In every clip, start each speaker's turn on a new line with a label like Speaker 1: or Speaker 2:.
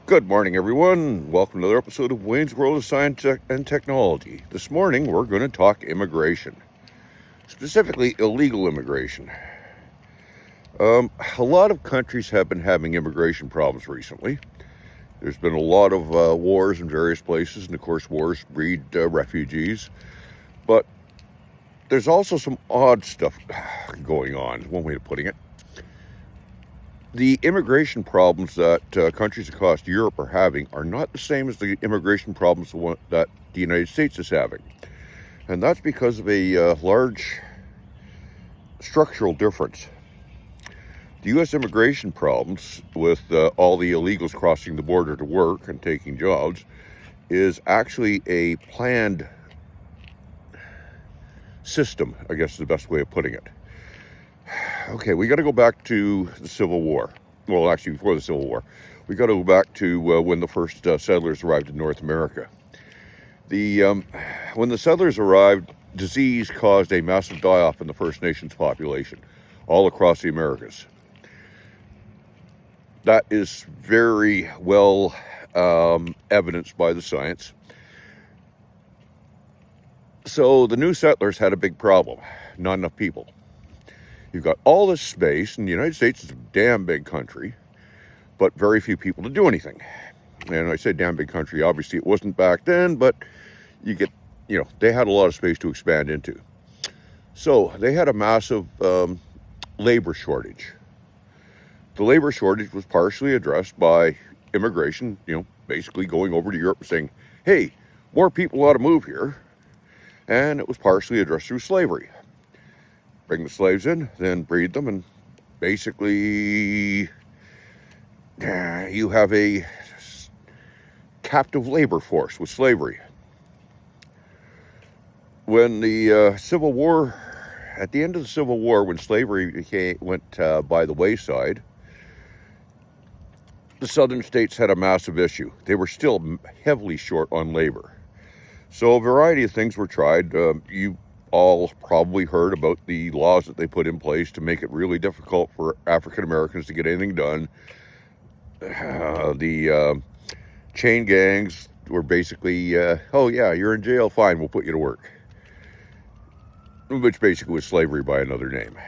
Speaker 1: Good morning, everyone. Welcome to another episode of Wayne's World of Science and Technology. This morning, we're going to talk immigration, specifically illegal immigration. A lot of countries have been having immigration problems recently. There's been a lot of wars in various places, and of course, wars breed refugees. But there's also some odd stuff going on, one way of putting it. The immigration problems that countries across Europe are having are not the same as the immigration problems that the United States is having. And that's because of a large structural difference. The U.S. immigration problems with all the illegals crossing the border to work and taking jobs is actually a planned system, I guess is the best way of putting it. Okay, we got to go back to the Civil War. Well, actually, before the Civil War. We got to go back to when the first settlers arrived in North America. When the settlers arrived, disease caused a massive die-off in the First Nations population all across the Americas. That is very well evidenced by the science. So the new settlers had a big problem, not enough people. You've got all this space, and the United States is a damn big country, but very few people to do anything. And I say damn big country, obviously it wasn't back then, but they had a lot of space to expand into. So they had a massive labor shortage. The labor shortage was partially addressed by immigration, basically going over to Europe and saying, hey, more people ought to move here. And it was partially addressed through slavery. Bring the slaves in, then breed them, and basically you have a captive labor force with slavery. When the Civil War, at the end of the Civil War, when slavery went by the wayside, the southern states had a massive issue. They were still heavily short on labor. So a variety of things were tried. You all probably heard about the laws that they put in place to make it really difficult for African Americans to get anything done. The chain gangs were basically, oh yeah, you're in jail, fine, we'll put you to work. Which basically was slavery by another name.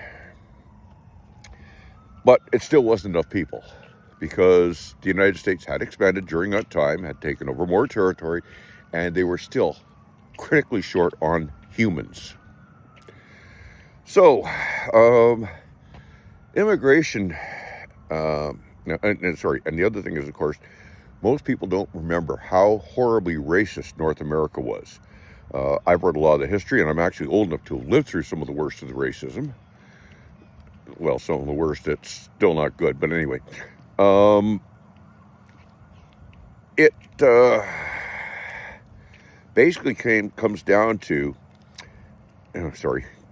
Speaker 1: But it still wasn't enough people, because the United States had expanded during that time, had taken over more territory, and they were still critically short on humans. So, immigration, and the other thing is, of course, most people don't remember how horribly racist North America was. I've read a lot of the history, and I'm actually old enough to have lived through some of the worst of the racism. Well, some of the worst, it's still not good, but anyway. It basically comes down to,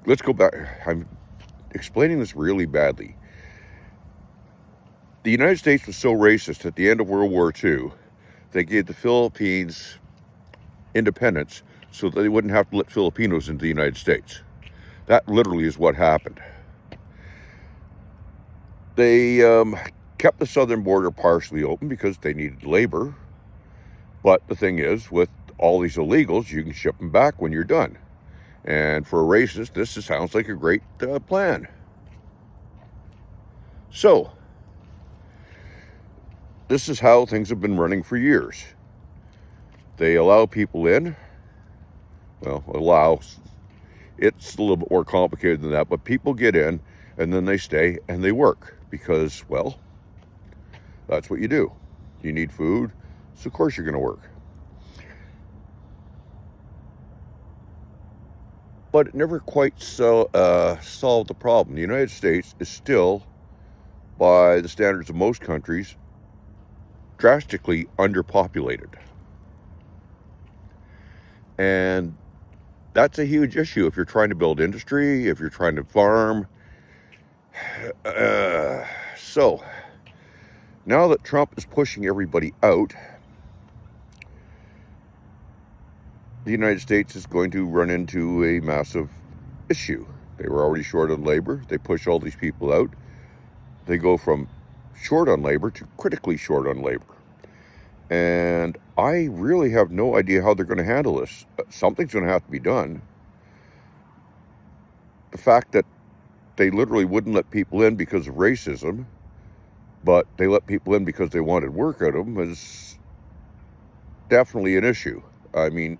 Speaker 1: let's go back. I'm explaining this really badly. The United States was so racist at the end of World War II, they gave the Philippines independence so that they wouldn't have to let Filipinos into the United States. That literally is what happened. They kept the southern border partially open because they needed labor. But the thing is, with all these illegals, you can ship them back when you're done. And for a racist, this sounds like a great plan. So, this is how things have been running for years. They allow people in. Well, it's a little bit more complicated than that, but people get in, and then they stay, and they work. Because, well, that's what you do. You need food, so of course you're going to work. But it never quite solved the problem. The United States is still, by the standards of most countries, drastically underpopulated. And that's a huge issue if you're trying to build industry, if you're trying to farm. So, now that Trump is pushing everybody out, the United States is going to run into a massive issue. They were already short on labor. They push all these people out. They go from short on labor to critically short on labor. And I really have no idea how they're going to handle this. Something's going to have to be done. The fact that they literally wouldn't let people in because of racism, but they let people in because they wanted work out of them is definitely an issue. I mean,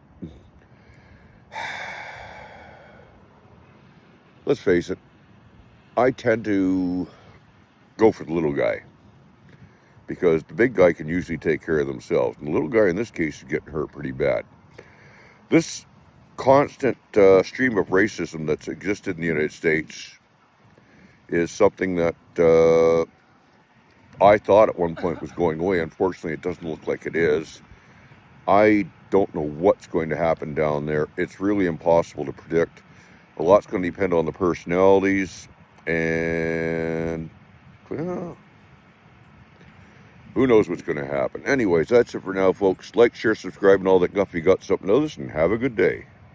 Speaker 1: let's face it, I tend to go for the little guy because the big guy can usually take care of themselves. And the little guy in this case is getting hurt pretty bad. This constant stream of racism that's existed in the United States is something that I thought at one point was going away. Unfortunately, it doesn't look like it is. I don't know what's going to happen down there. It's really impossible to predict. A lot's going to depend on the personalities, and well, who knows what's going to happen. Anyways, that's it for now, folks. Like, share, subscribe, and all that guff. You got something to this, and have a good day.